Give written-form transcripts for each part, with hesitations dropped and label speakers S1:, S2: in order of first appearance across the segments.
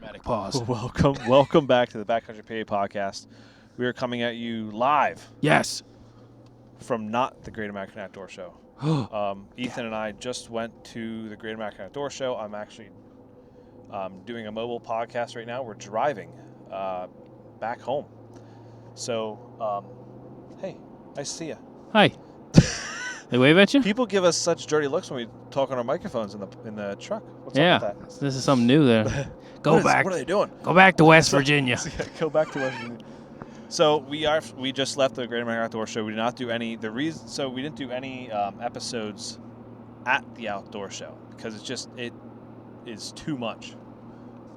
S1: Dramatic pause.
S2: Welcome back to the Backcountry PA podcast. We are coming at you live
S1: Yes.
S2: from not the Great American Outdoor Show. Ethan and I just went to the Great American Outdoor Show. I'm actually doing a mobile podcast right now. We're driving back home. So, hey, nice to see you.
S1: Hi. They wave at you?
S2: People give us such dirty looks when we talk on our microphones in the truck. What's up with that?
S1: This is something new there.
S2: What are they doing?
S1: Go back to West Virginia.
S2: Go back to West Virginia. So we just left the Great American Outdoor Show. We did not do any. We didn't do any episodes at the outdoor show because it is too much,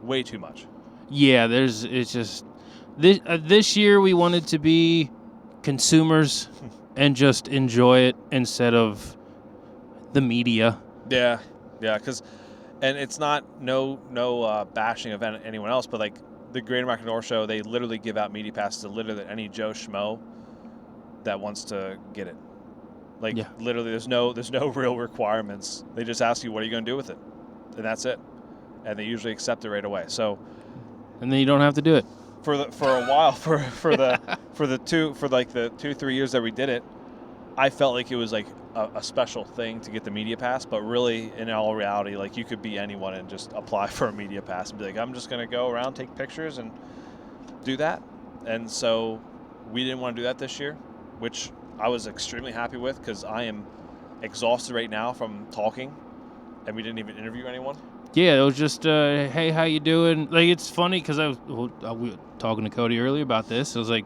S2: way too much.
S1: Yeah, it's just this year we wanted to be consumers and just enjoy it instead of the media.
S2: Yeah, and it's not no bashing of anyone else, but like the Great American Outdoor Show, they literally give out media passes to literally any Joe Schmo that wants to get it. Like literally, there's no real requirements. They just ask you, what are you going to do with it, and that's it. And they usually accept it right away. So,
S1: and then you don't have to do it
S2: for a while for the 2-3 years that we did it. I felt like it was like a special thing to get the media pass, but really, in all reality, like you could be anyone and just apply for a media pass and be like, I'm just going to go around, take pictures, and do that. And so we didn't want to do that this year, which I was extremely happy with because I am exhausted right now from talking, and we didn't even interview anyone.
S1: Yeah, it was just, hey, how you doing? Like, it's funny because we were talking to Cody earlier about this. It was like,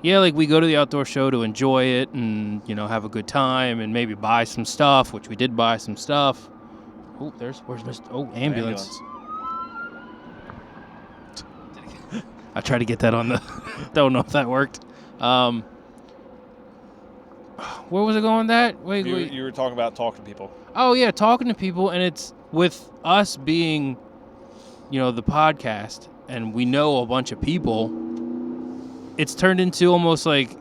S1: yeah, like we go to the outdoor show to enjoy it and, have a good time and maybe buy some stuff, which we did buy some stuff. Oh, where's Mr. Oh, ambulance. I tried to get that on the, don't know if that worked. Where was it going that? Wait.
S2: You were talking about talking to people.
S1: Oh, yeah, talking to people, and it's with us being, the podcast, and we know a bunch of people, it's turned into almost like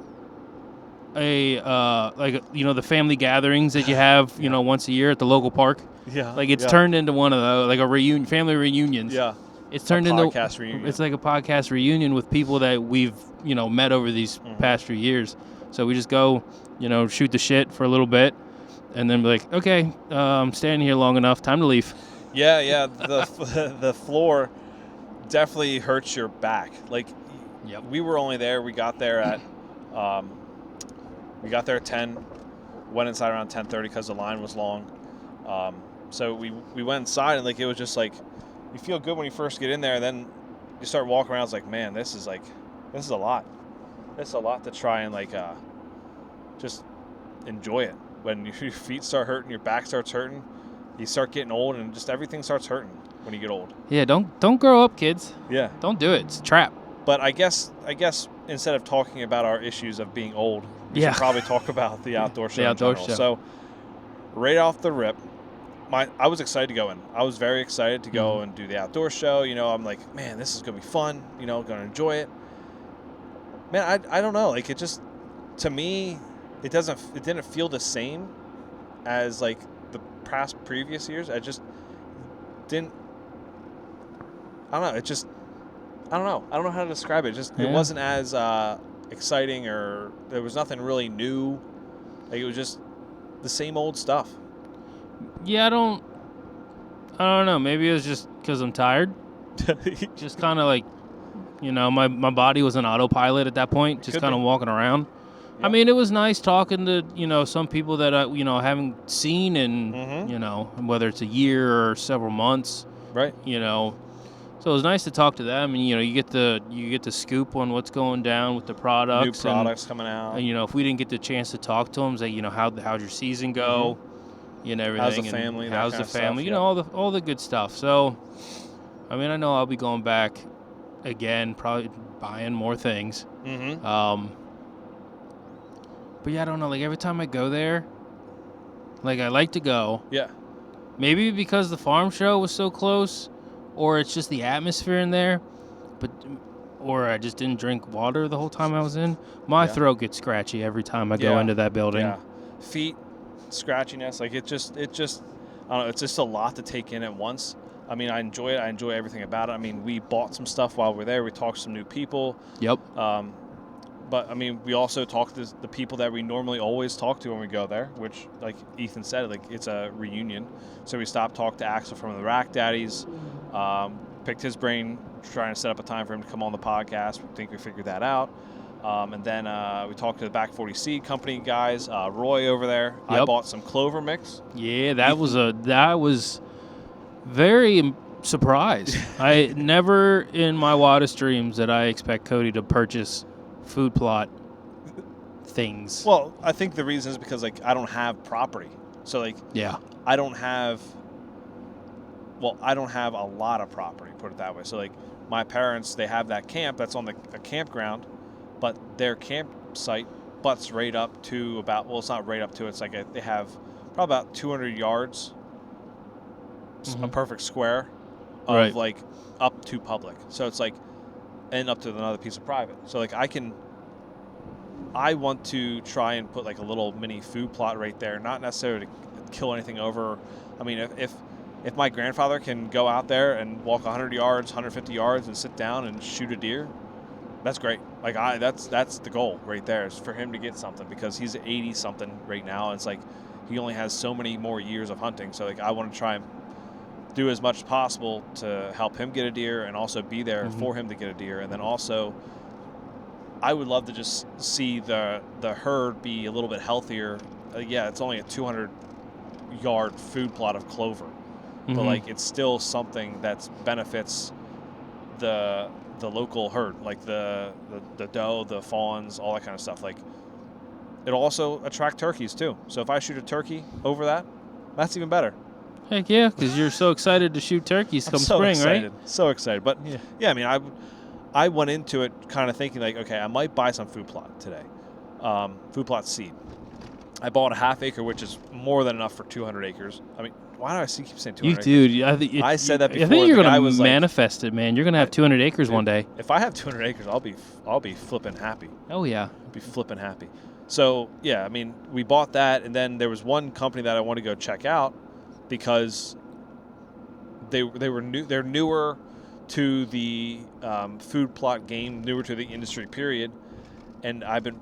S1: the family gatherings that you have, once a year at the local park.
S2: Yeah.
S1: Like it's turned into one of those, like a family reunions.
S2: Yeah.
S1: It's turned into
S2: podcast reunion.
S1: It's like a podcast reunion with people that we've, met over these past few years. So we just go, shoot the shit for a little bit and then be like, okay, I'm standing here long enough, time to leave.
S2: Yeah. The floor definitely hurts your back. Like,
S1: yep.
S2: We were only there. We got there at 10. Went inside around 10:30 because the line was long. So we went inside and like it was just like you feel good when you first get in there. And then you start walking around. It's like, man, this is a lot. This is a lot to try and like just enjoy it. When your feet start hurting, your back starts hurting, you start getting old, and just everything starts hurting when you get old.
S1: Yeah, don't grow up, kids.
S2: Yeah,
S1: don't do it. It's a trap.
S2: But I guess instead of talking about our issues of being old, we should probably talk about the outdoor show.
S1: The outdoor show.
S2: So, right off the rip, I was excited to go in. I was very excited to go and do the outdoor show. I'm like, man, this is gonna be fun. Gonna enjoy it. Man, I don't know. Like it just, to me, it didn't feel the same as like the previous years. I just didn't. I don't know. It just. I don't know. I don't know how to describe it. It wasn't as exciting, or there was nothing really new. Like it was just the same old stuff.
S1: Yeah, I don't know. Maybe it was just because I'm tired. Just kind of like, my body was on autopilot at that point. Just kind of walking around. Yep. I mean, it was nice talking to some people that I haven't seen in whether it's a year or several months.
S2: Right.
S1: So it was nice to talk to them, and you get the scoop on what's going down with the products.
S2: New products coming out.
S1: And if we didn't get the chance to talk to them, say how'd your season go, everything.
S2: How's the family?
S1: How's the family?
S2: Stuff,
S1: all the good stuff. So, I mean, I know I'll be going back again, probably buying more things.
S2: Mm-hmm.
S1: But yeah, I don't know. Like every time I go there, like I like to go.
S2: Yeah.
S1: Maybe because the farm show was so close. Or it's just the atmosphere in there, or I just didn't drink water the whole time I was in. My throat gets scratchy every time I go into that building.
S2: Yeah, feet, scratchiness, like it just, I don't know, it's just a lot to take in at once. I mean, I enjoy it. I enjoy everything about it. I mean, we bought some stuff while we're there. We talked to some new people.
S1: Yep.
S2: But, I mean, we also talked to the people that we normally always talk to when we go there, which, like Ethan said, like it's a reunion. So we stopped, talked to Axel from the Rack Daddies, picked his brain, trying to set up a time for him to come on the podcast. We think we figured that out. And then we talked to the Back 40 Seed Company guys, Roy over there.
S1: Yep.
S2: I bought some clover mix.
S1: Yeah, that was very surprised. I never in my wildest dreams did I expect Cody to purchase food plot things.
S2: Well, I think the reason is because like I don't have property, so like
S1: yeah,
S2: I don't have a lot of property, put it that way. So like my parents, they have that camp that's on a campground, but their campsite butts right up to about, well, it's not right up to, it's like they have probably about 200 yards, a perfect square of like up to public. So it's like, and up to another piece of private. So like I want to try and put like a little mini food plot right there, not necessarily to kill anything over. I mean, if my grandfather can go out there and walk 100 yards, 150 yards and sit down and shoot a deer, that's great. Like that's the goal right there, is for him to get something, because he's 80 something right now. And it's like he only has so many more years of hunting. So like I want to try and do as much as possible to help him get a deer and also be there for him to get a deer. And then also I would love to just see the herd be a little bit healthier. Yeah, it's only a 200-yard food plot of clover, but like it's still something that benefits the local herd, like the doe, the fawns, all that kind of stuff. Like it'll also attract turkeys too. So if I shoot a turkey over that, that's even better.
S1: Heck yeah, because you're so excited to shoot turkeys come
S2: so
S1: spring,
S2: excited.
S1: right?
S2: So excited. But yeah, I mean, I went into it kind of thinking like, okay, I might buy some food plot today, food plot seed. I bought a half acre, which is more than enough for 200 acres. I mean, why do I keep saying 200 acres?
S1: Dude,
S2: I said that before.
S1: I think you're
S2: going
S1: to manifest it, man. You're going to have 200 acres one day.
S2: If I have 200 acres, I'll be flipping happy.
S1: Oh, yeah.
S2: I'll be flipping happy. So, yeah, I mean, we bought that, and then there was one company that I wanted to go check out because they were new. They're newer to the food plot game, newer to the industry period, and I've been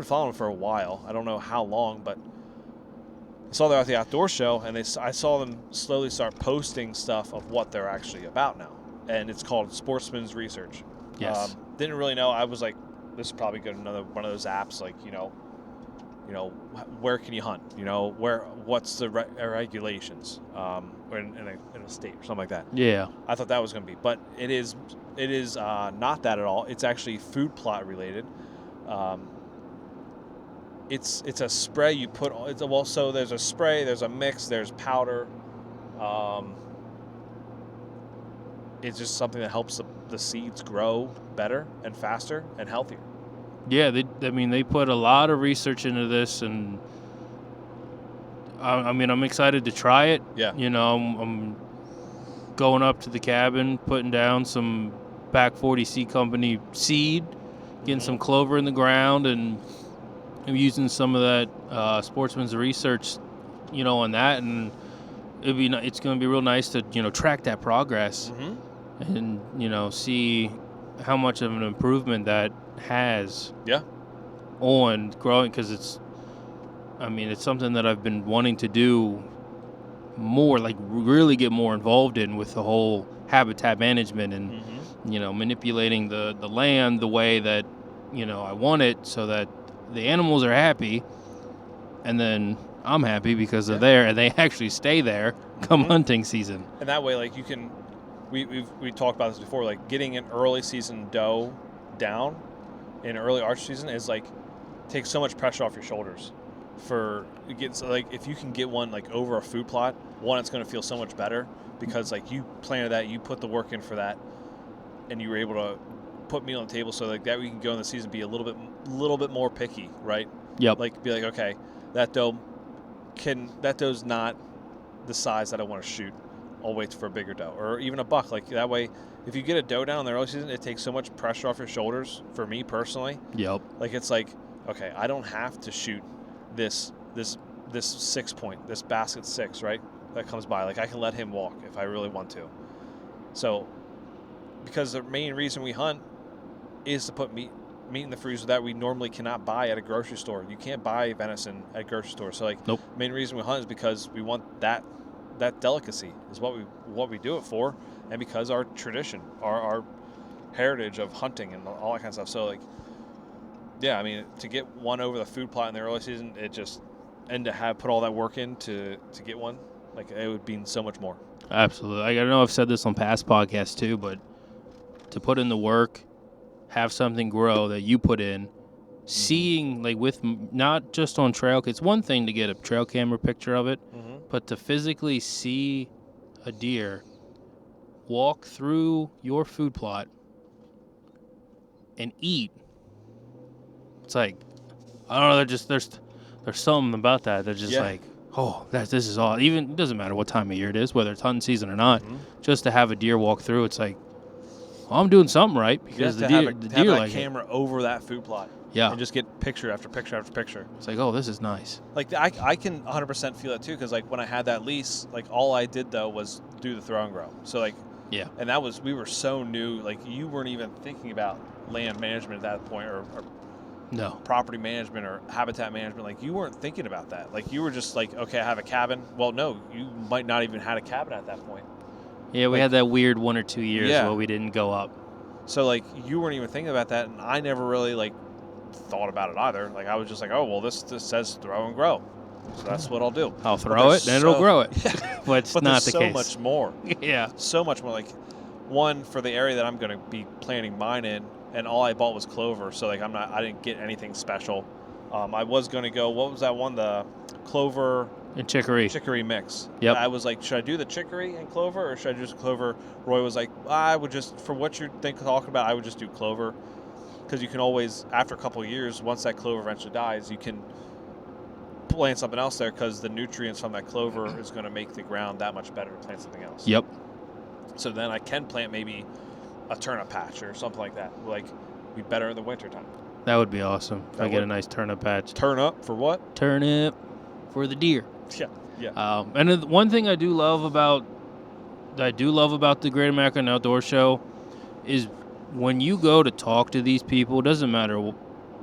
S2: following them for a while. I don't know how long, but I saw them at the outdoor show, and I saw them slowly start posting stuff of what they're actually about now, and it's called Sportsman's Research.
S1: Yes.
S2: Didn't really know. I was like, this is probably good. Another one of those apps, like where can you hunt? What's the regulations in a state or something like that.
S1: Yeah.
S2: I thought that was going to be, but it is not that at all. It's actually food plot related. It's a spray you put on. So there's a spray, there's a mix, there's powder. It's just something that helps the seeds grow better and faster and healthier.
S1: Yeah, they put a lot of research into this, and I'm excited to try it.
S2: Yeah.
S1: I'm going up to the cabin, putting down some Back 40 Seed Company seed, getting some clover in the ground, and I'm using some of that Sportsman's Research, on that, and it's going to be real nice to track that progress, and see how much of an improvement that has on growing, because it's something that I've been wanting to do more, like really get more involved in with the whole habitat management and manipulating the land the way that I want it, so that the animals are happy and then I'm happy because they're there and they actually stay there come hunting season.
S2: And that way, like, you can we talked about this before, like getting an early season doe down in early archery season is like takes so much pressure off your shoulders. If you can get one like over a food plot, it's going to feel so much better because like you planted that, you put the work in for that, and you were able to put meat on the table, so like that we can go in the season be a little bit more picky, right?
S1: Yep.
S2: Like be like, okay, that doe's not the size that I want to shoot. I'll wait for a bigger doe or even a buck. Like that way, if you get a doe down in the early season, it takes so much pressure off your shoulders. For me personally,
S1: yep.
S2: Like it's like, okay, I don't have to shoot this 6 point, this basket 6, right? That comes by. Like I can let him walk if I really want to. So, because the main reason we hunt is to put meat in the freezer that we normally cannot buy at a grocery store. You can't buy venison at a grocery store. So, like,
S1: Nope.
S2: the main reason we hunt is because we want that delicacy is what we do it for, and because our tradition, our heritage of hunting and all that kind of stuff. So, like, yeah, I mean, to get one over the food plot in the early season, and to have put all that work in to get one, like, it would mean so much more.
S1: Absolutely. I know I've said this on past podcasts too, but to put in the work, have something grow that you put in, seeing, like, with not just on trail, it's one thing to get a trail camera picture of it, but to physically see a deer walk through your food plot and eat. It's like, I don't know, there's something about that that's just like, oh, this is all. Even, it doesn't matter what time of year it is, whether it's hunting season or not, just to have a deer walk through, it's like, well, I'm doing something right, because the deer
S2: have
S1: like
S2: a camera over that food plot.
S1: Yeah.
S2: And just get picture after picture after picture.
S1: It's like, oh, this is nice.
S2: Like, I can 100% feel that too, because, like, when I had that lease, like, all I did though was do the throw and grow. So, like,
S1: yeah,
S2: and that was, we were so new, like, you weren't even thinking about land management at that point, or
S1: no
S2: property management or habitat management. Like, you weren't thinking about that. Like, you were just like, okay, I have a cabin. Well, no, you might not even had a cabin at that point.
S1: Yeah, we had that weird 1 or 2 years where we didn't go up.
S2: So, like, you weren't even thinking about that, and I never really, like, thought about it either. Like, I was just like, oh, well, this says throw and grow, so that's what I'll do.
S1: I'll throw it, and it'll grow it. But it's not the case.
S2: But there's so much more.
S1: Yeah.
S2: So much more. Like, one, for the area that I'm going to be planting mine in, and all I bought was clover, so, like, I didn't get anything special. I was going to go, what was that one? The clover
S1: and chicory
S2: mix.
S1: Yep.
S2: I was like, should I do the chicory and clover, or should I just clover? Roy was like, I would just, for what you're talking about, I would just do clover, because you can always, after a couple of years, once that clover eventually dies, you can plant something else there, because the nutrients from that clover is going to make the ground that much better to plant something else.
S1: Yep.
S2: So then I can plant maybe a turnip patch or something like that. Like, be better in the wintertime.
S1: That would be awesome. If I get a nice turnip patch.
S2: Turnip for what?
S1: Turnip for the deer.
S2: Yeah.
S1: And one thing I do love about the Great American Outdoor Show is when you go to talk to these people, it doesn't matter,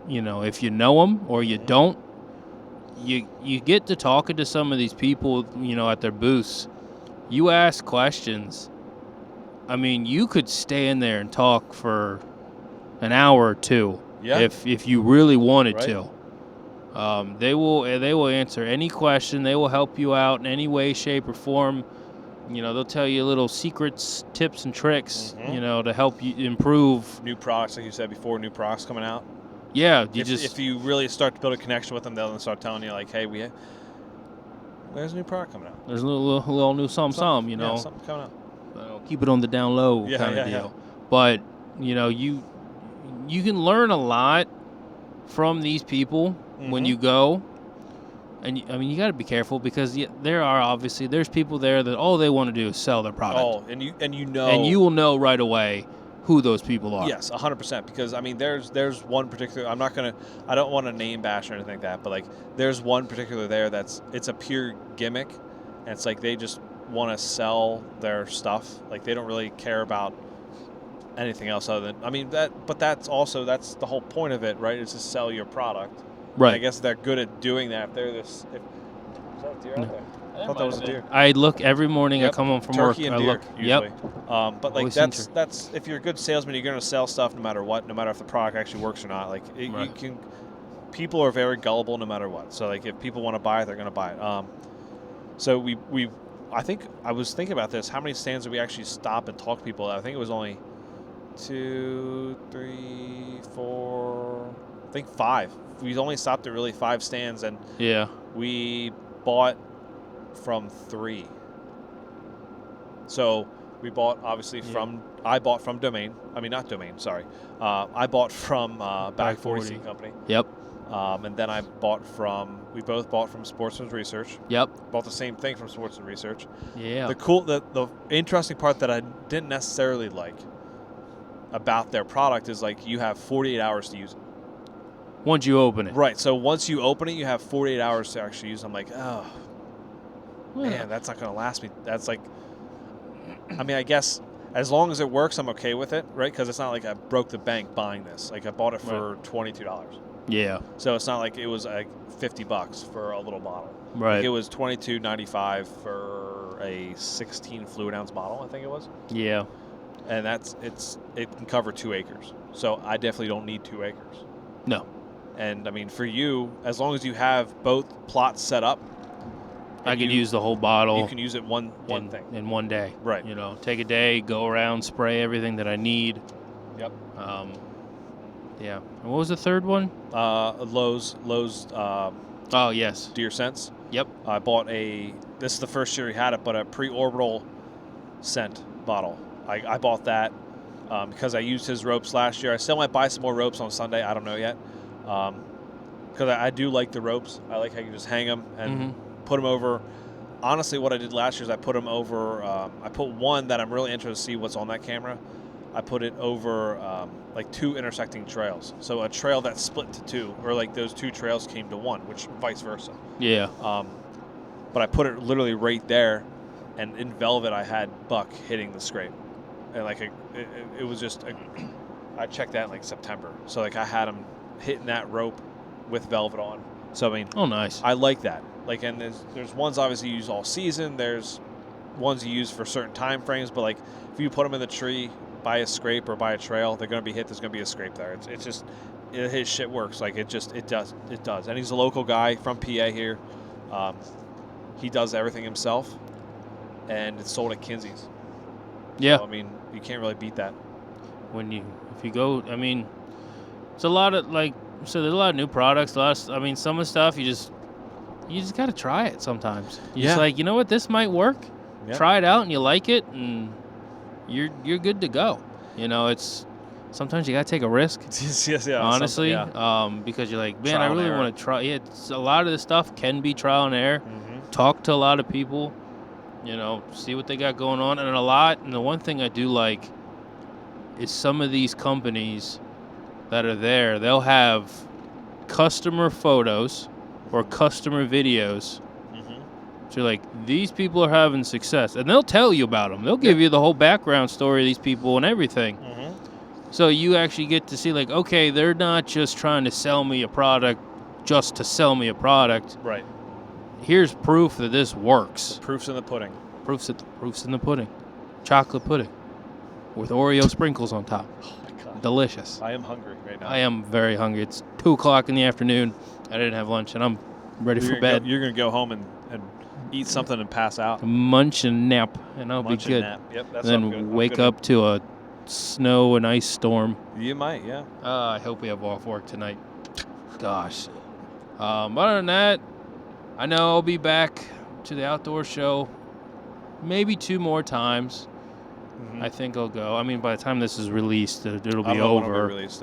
S1: if you know them or you don't, you get to talking to some of these people, at their booths. You ask questions. I mean, you could stay in there and talk for an hour or two if you really wanted to. They will answer any question. They will help you out in any way, shape, or form. They'll tell you little secrets, tips, and tricks, to help you improve.
S2: New products, like you said before, new products coming out.
S1: Yeah,
S2: if you really start to build a connection with them, they'll start telling you, like, hey, there's a new product coming out.
S1: There's a little new something,
S2: Yeah, something coming out.
S1: Keep it on the down low kind of deal. But, you can learn a lot from these people when you go. And, I mean, you got to be careful, because there's people there that all they want to do is sell their product.
S2: Oh, and
S1: you will know right away who those people are.
S2: Yes, 100%. Because, I mean, there's one particular. I don't want to name bash or anything like that, but, like, there's one particular there it's a pure gimmick, and it's like they just want to sell their stuff. Like, they don't really care about anything else other than, I mean, that's the whole point of it, right? Is to sell your product.
S1: Right.
S2: And I guess they're good at doing that. If they're is that a deer out there? I thought that was a deer.
S1: I look every morning. I come home from
S2: Turkey
S1: work.
S2: And deer,
S1: I look.
S2: usually.
S1: Yep.
S2: But, like, that's if you're a good salesman, you're going to sell stuff no matter what, no matter if the product actually works or not. Like, you can. People are very gullible no matter what. So, like, if people want to buy it, they're going to buy it. So I think I was thinking about this. How many stands did we actually stop and talk to people at? I think it was only 2, 3, 4. I think 5. We only stopped at really 5 stands, and we bought from 3. So we bought obviously I bought from Domain. I mean, not Domain. Sorry, I bought from Back 40 Seed Company.
S1: Yep.
S2: And then we both bought from Sportsman's Research.
S1: Yep.
S2: Bought the same thing from Sportsman's Research.
S1: Yeah.
S2: The interesting part that I didn't necessarily like about their product is, like, you have 48 hours to use it.
S1: Once you open it.
S2: Right. So once you open it, you have 48 hours to actually use it. I'm like, man, that's not going to last me. That's like, I mean, I guess as long as it works, I'm okay with it, right? Because it's not like I broke the bank buying this. Like I bought it for $22.
S1: Yeah.
S2: So it's not like it was like $50 for a little bottle.
S1: Right.
S2: Like it was $22.95 for a 16 fluid ounce bottle, I think it was.
S1: Yeah.
S2: And it can cover 2 acres. So I definitely don't need 2 acres.
S1: No.
S2: And I mean, for you, as long as you have both plots set up,
S1: I could use the whole bottle.
S2: You can use it one thing
S1: in one day.
S2: Right.
S1: You know, take a day, go around, spray everything that I need.
S2: Yep.
S1: Yeah. And what was the third one?
S2: Lowe's.
S1: Oh yes.
S2: Deer Scents.
S1: Yep.
S2: I bought this is the first year we had it, but a pre-orbital scent bottle. I bought that because I used his ropes last year. I still might buy some more ropes on Sunday. I don't know yet. Because I do like the ropes. I like how you just hang them and put them over. Honestly, what I did last year is I put them over. I put one that I'm really interested to see what's on that camera. I put it over like 2 intersecting trails. So a trail that split to 2, or like those 2 trails came to 1, which vice versa.
S1: Yeah.
S2: But I put it literally right there, and in velvet I had buck hitting the scrape, and like it was just I checked that in like September. So like I had him hitting that rope with velvet on. So I mean,
S1: oh nice.
S2: I like that. Like, and there's ones obviously you use all season. There's ones you use for certain time frames. But like if you put them in the tree by a scrape or by a trail, they're going to be hit. There's going to be a scrape there. It's just his shit works. Like it does. And he's a local guy from PA here. He does everything himself, and it's sold at Kinsey's.
S1: Yeah.
S2: So, I mean, you can't really beat that.
S1: If you go, I mean, it's a lot of there's a lot of new products. Some of the stuff you just got to try it sometimes. You're just like, you know what, this might work. Yeah. Try it out, and you like it, and you're good to go. You know, it's sometimes you got to take a risk.
S2: Yeah.
S1: Honestly, because you're like, man, I really want to try. Yeah, a lot of this stuff can be trial and error. Mm-hmm. Talk to a lot of people. You know, see what they got going on, and the one thing I do like is some of these companies that are there, they'll have customer photos or customer videos. Mm-hmm. So you're like, these people are having success, and they'll tell you about them. They'll give you the whole background story of these people and everything. Mm-hmm. So you actually get to see, like, okay, they're not just trying to sell me a product just to sell me a product.
S2: Right.
S1: Here's proof that this works.
S2: The proof's in the pudding.
S1: Proof's in the pudding. Chocolate pudding with Oreo sprinkles on top.
S2: Oh my God.
S1: Delicious.
S2: I am hungry right now.
S1: I am very hungry. It's 2:00 in the afternoon. I didn't have lunch, and I'm ready for bed.
S2: You're going to go home and eat something and pass out.
S1: Munch and nap, and I'll be good.
S2: Nap. Yep, that's
S1: and then wake up to a snow and ice storm.
S2: You might, yeah.
S1: I hope we have off work tonight. Gosh. Other than that, I know I'll be back to the outdoor show maybe 2 more times. Mm-hmm. I think I'll go. I mean, by the time this is released, it'll be over.
S2: I don't know when it'll be released.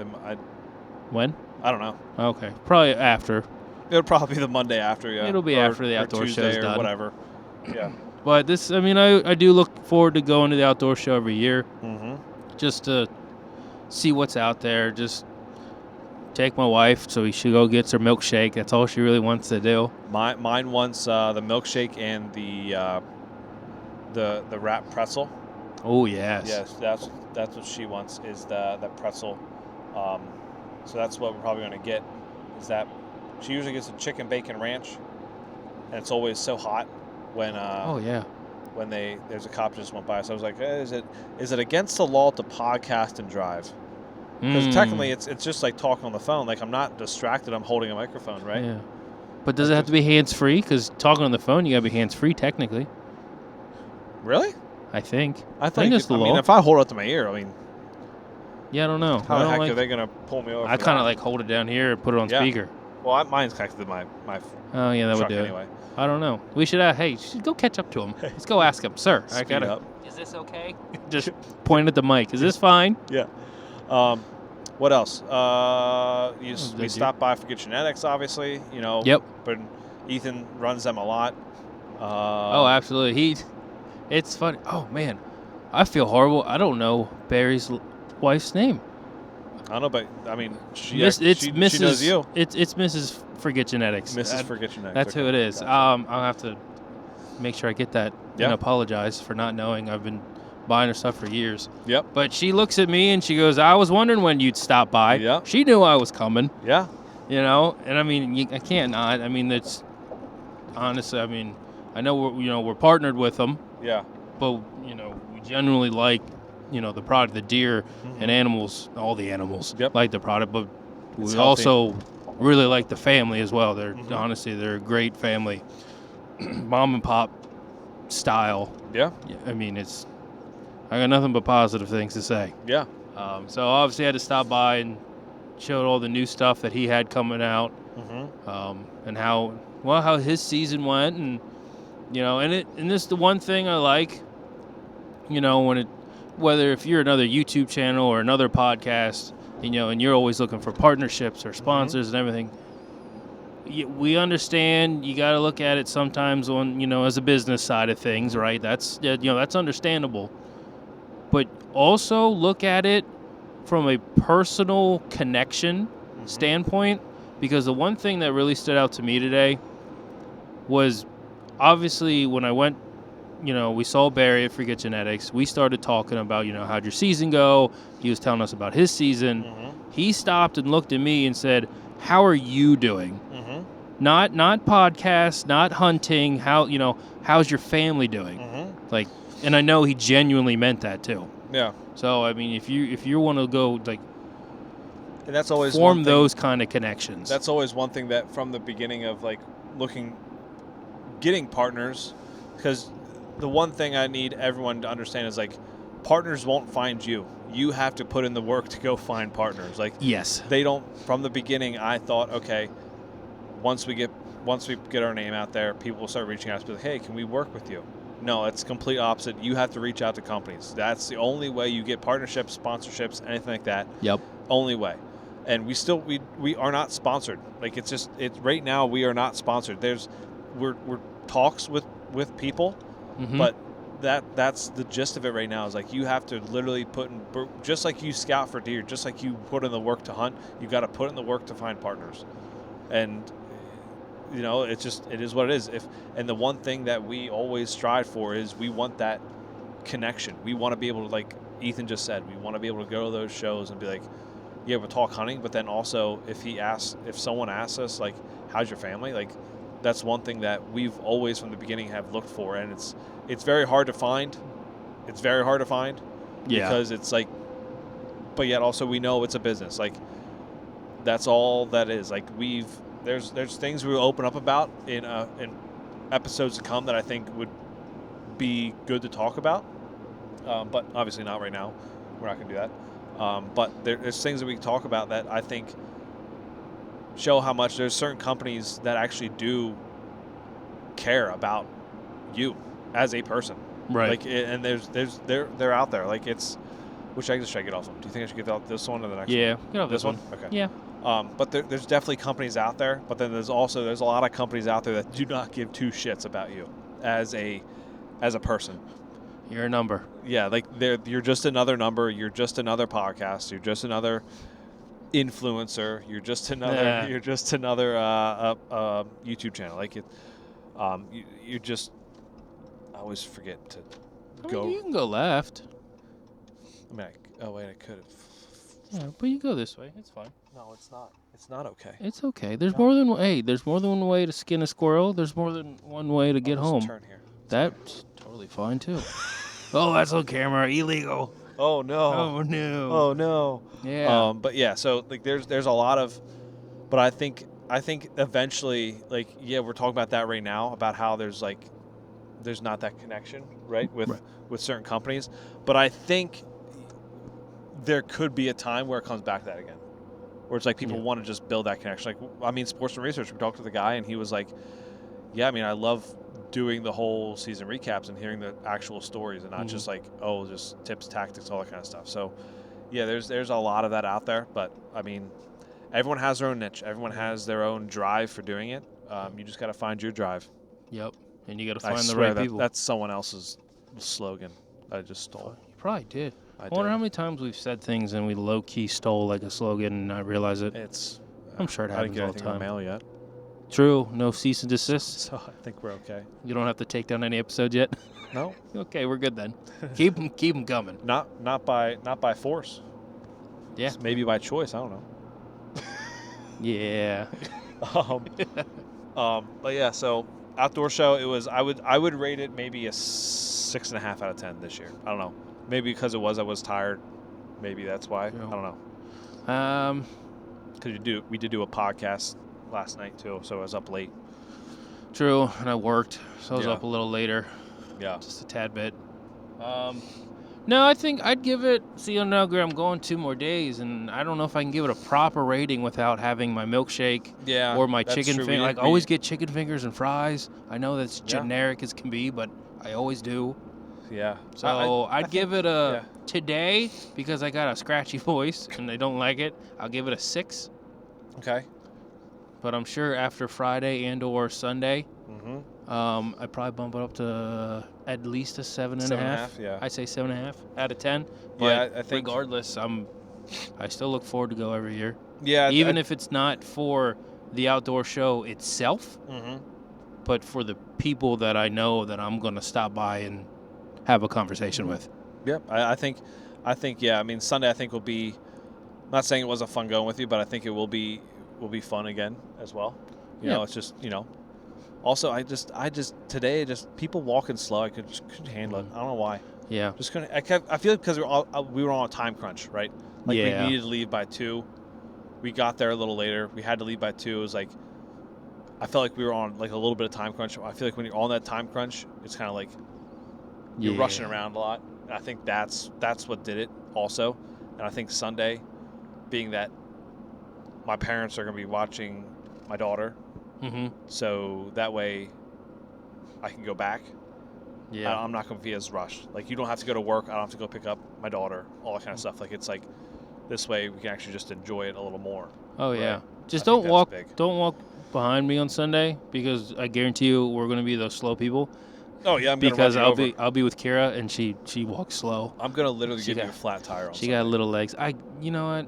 S1: When?
S2: I don't know.
S1: Okay. Probably after.
S2: It'll probably be the Monday after, yeah.
S1: It'll be after the outdoor show's done.
S2: Or whatever. Yeah.
S1: But I do look forward to going to the outdoor show every year. Mm-hmm. Just to see what's out there. Just take my wife so she go gets her milkshake. That's all she really wants to do.
S2: Mine wants the milkshake and the wrapped pretzel.
S1: Oh yes.
S2: Yes, that's what she wants is the pretzel. So that's what we're probably going to get. Is that she usually gets a chicken bacon ranch, and it's always so hot when when there's a cop just went by. So I was like, is it against the law to podcast and drive? Because technically it's just like talking on the phone. Like I'm not distracted. I'm holding a microphone, right?
S1: Yeah. But does it have to be hands-free? Because talking on the phone, you got to be hands-free technically.
S2: Really?
S1: I think.
S2: I think
S1: it's the law.
S2: I mean, if I hold it up to my ear, I mean.
S1: Yeah, I don't know.
S2: How the heck are they going to pull me over?
S1: I kind of like hold it down here and put it on speaker.
S2: Well, mine's connected to my
S1: oh, yeah, that would do
S2: anyway.
S1: It. I don't know. We should, you should go catch up to him. Let's go ask him. Sir,
S2: I got it.
S1: Is this okay? Just point at the mic. Is this fine?
S2: Yeah. What else? We stopped by for Good Genetics, obviously. You know.
S1: Yep.
S2: But Ethan runs them a lot.
S1: Oh, absolutely. It's funny. Oh, man. I feel horrible. I don't know Barry's wife's name.
S2: I don't know, but I mean, she
S1: knows you. It's Mrs. Forget Genetics.
S2: Mrs. Forget Genetics.
S1: That's who it is. Gotcha. I'll have to make sure I get that and apologize for not knowing. I've been buying her stuff for years.
S2: Yep.
S1: But she looks at me and she goes, "I was wondering when you'd stop by."
S2: Yep.
S1: She knew I was coming.
S2: Yeah.
S1: You know, and I mean, I can't not. I mean, it's honestly. I mean, I know we're partnered with them.
S2: Yeah.
S1: But we generally like the product, the deer and animals, all the animals like the product. But we also really like the family as well. They're honestly they're a great family, mom and pop style.
S2: Yeah.
S1: I mean, I got nothing but positive things to say.
S2: Yeah.
S1: So obviously I had to stop by and showed all the new stuff that he had coming out, and how his season went, and and this is the one thing I like, whether if you're another YouTube channel or another podcast, and you're always looking for partnerships or sponsors and everything. We understand you got to look at it sometimes on as a business side of things, right? That's that's understandable, but also look at it from a personal connection standpoint, because the one thing that really stood out to me today was obviously when I went, we saw Barry at Forget Genetics. We started talking about, how'd your season go? He was telling us about his season. He stopped and looked at me and said, "How are you doing?" Not podcasts, not hunting. How's your family doing? Like, and I know he genuinely meant that too.
S2: Yeah.
S1: So I mean, if you want to go like,
S2: and that's always
S1: form those kind of connections.
S2: That's always one thing that from the beginning of like getting partners, because the one thing I need everyone to understand is like partners won't find you. You have to put in the work to go find partners. Like,
S1: yes,
S2: they don't. From the beginning, I thought, okay, once we get our name out there, people will start reaching out to be like, hey, can we work with you? No, it's complete opposite. You have to reach out to companies. That's the only way you get partnerships, sponsorships, anything like that.
S1: Yep.
S2: Only way. And we are not sponsored. Like, it's right now we are not sponsored. We're talks with people, but that's the gist of it right now is like you have to literally put in, just like you scout for deer, just like you put in the work to hunt, you got to put in the work to find partners. And it is what it is. And the one thing that we always strive for is we want that connection. We want to be able to, like Ethan just said, we want to be able to go to those shows and be like, yeah, we'll talk hunting, but then also if someone asks us like, how's your family? Like, that's one thing that we've always from the beginning have looked for, and it's very hard to find. It's very hard to find. Yeah. Because it's like, but yet also we know it's a business. Like, that's all that is. Like, there's things we will open up about in episodes to come that I think would be good to talk about, but obviously not right now. We're not going to do that. But there's things that we can talk about that I think show how much there's certain companies that actually do care about you as a person,
S1: right?
S2: Like, and they're out there. Like, it's. Which I should I get off them? Do you think I should get off this one or the next one?
S1: Yeah, get off this one.
S2: Okay.
S1: Yeah.
S2: But there's definitely companies out there, but then there's a lot of companies out there that do not give two shits about you as a person.
S1: You're a number.
S2: Yeah, like you're just another number. You're just another podcast. You're just another influencer. You're just another. You're just another YouTube channel. Like it. You just. I always forget to go.
S1: You can go left.
S2: I mean, I could have.
S1: Yeah, but you go this way. It's fine.
S2: No, it's not. It's not okay.
S1: It's okay. There's more than one way to skin a squirrel. There's more than one way to get home.
S2: Turn here.
S1: That's totally fine too. Oh, that's on camera. Illegal.
S2: Oh no.
S1: Oh no.
S2: Oh no.
S1: Yeah.
S2: But yeah. So like, there's a lot of, but I think eventually, like, yeah, we're talking about that right now about how there's not that connection, right, with certain companies, but I think there could be a time where it comes back to that again, where it's like people want to just build that connection. Like, I mean, Sportsman Research, we talked to the guy and he was like, yeah, I mean, I love doing the whole season recaps and hearing the actual stories and not just like, oh, just tips, tactics, all that kind of stuff. So yeah, there's a lot of that out there, but I mean, everyone has their own niche. Everyone has their own drive for doing it. You just got to find your drive.
S1: Yep. And you got to find the right people.
S2: That's someone else's slogan I just stole.
S1: You probably did. I wonder how many times we've said things and we low-key stole like a slogan and not realize it.
S2: It's.
S1: I'm sure it happens all the time.
S2: I didn't get anything in the mail yet.
S1: True. No cease and desist.
S2: So I think we're okay.
S1: You don't have to take down any episodes yet.
S2: No.
S1: Okay, we're good then. Keep them coming.
S2: Not by force.
S1: Yeah.
S2: Just maybe by choice. I don't know.
S1: Yeah.
S2: But yeah. So outdoor show. It was. I would rate it maybe a 6.5 out of 10 this year. I don't know. Maybe because I was tired. Maybe that's why.
S1: Yeah.
S2: I don't know. Because we did do a podcast last night too, so I was up late.
S1: True, and I worked, so I was
S2: Yeah.
S1: up a little later,
S2: Yeah.
S1: just a tad bit. No, I think I'd give it. See, now I'm going 2 more days, and I don't know if I can give it a proper rating without having my milkshake
S2: Yeah.
S1: or my
S2: that's
S1: chicken
S2: true.
S1: finger.
S2: We
S1: Like,
S2: did-
S1: always get chicken fingers and fries. I know that's
S2: Yeah.
S1: generic as can be, but I always do.
S2: Yeah.
S1: So I'd give it a
S2: yeah.
S1: today because I got a scratchy voice and I don't like it. I'll give it a 6.
S2: Okay.
S1: But I'm sure after Friday and or Sunday,
S2: Mm-hmm.
S1: I'd probably bump it up to at least a 7.5.
S2: 7.5. Yeah.
S1: I'd say 7.5 out of 10. But
S2: Yeah, I think.
S1: regardless, I still look forward to go every year,
S2: Yeah.
S1: even if it's not for the outdoor show itself,
S2: Mm-hmm.
S1: but for the people that I know that I'm gonna stop by and have a conversation with.
S2: Yep. I think. Yeah. I mean, Sunday I think will be. I'm not saying it wasn't fun going with you, but I think it will be fun again as well. You
S1: Yeah.
S2: know, it's just Also, I just today people walking slow. I couldn't handle it. I don't know why.
S1: Yeah.
S2: Just couldn't. I feel like because we were on a time crunch, right? Like
S1: Yeah.
S2: we needed to leave by 2. We got there a little later. We had to leave by 2. It was like I felt like we were on like a little bit of time crunch. I feel like when you're on that time crunch, it's kind of like you're rushing around a lot. And I think that's what did it also. And I think Sunday, being that my parents are going to be watching my daughter,
S1: Mm-hmm.
S2: so that way I can go back.
S1: Yeah.
S2: I'm not going to be as rushed. Like, you don't have to go to work. I don't have to go pick up my daughter, all that kind of stuff. Like, it's like this way we can actually just enjoy it a little more.
S1: Oh
S2: Right.
S1: yeah. Just
S2: I think
S1: don't
S2: that's big.
S1: walk behind me on Sunday because I guarantee you we're gonna be those slow people.
S2: Oh yeah, I'm going to
S1: Because
S2: run you over.
S1: I'll be with Kira and she walks slow.
S2: I'm going to literally
S1: She
S2: give you
S1: got-
S2: a flat tire on
S1: She
S2: Sunday.
S1: got little legs. You know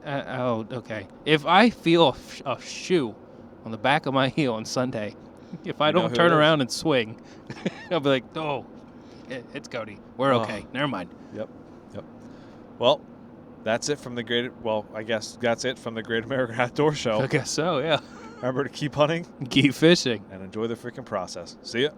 S1: what? Okay. If I feel a shoe on the back of my heel on Sunday, if I
S2: You know
S1: don't
S2: who
S1: turn
S2: it is.
S1: around and swing, I'll be like, oh, it's Cody. We're
S2: Oh.
S1: okay. Never mind.
S2: Yep. Well, that's it from the Great. Well, I guess that's it from the Great American Outdoor Show.
S1: I guess so. Yeah.
S2: Remember to keep hunting
S1: Keep fishing.
S2: and enjoy the freaking process. See ya.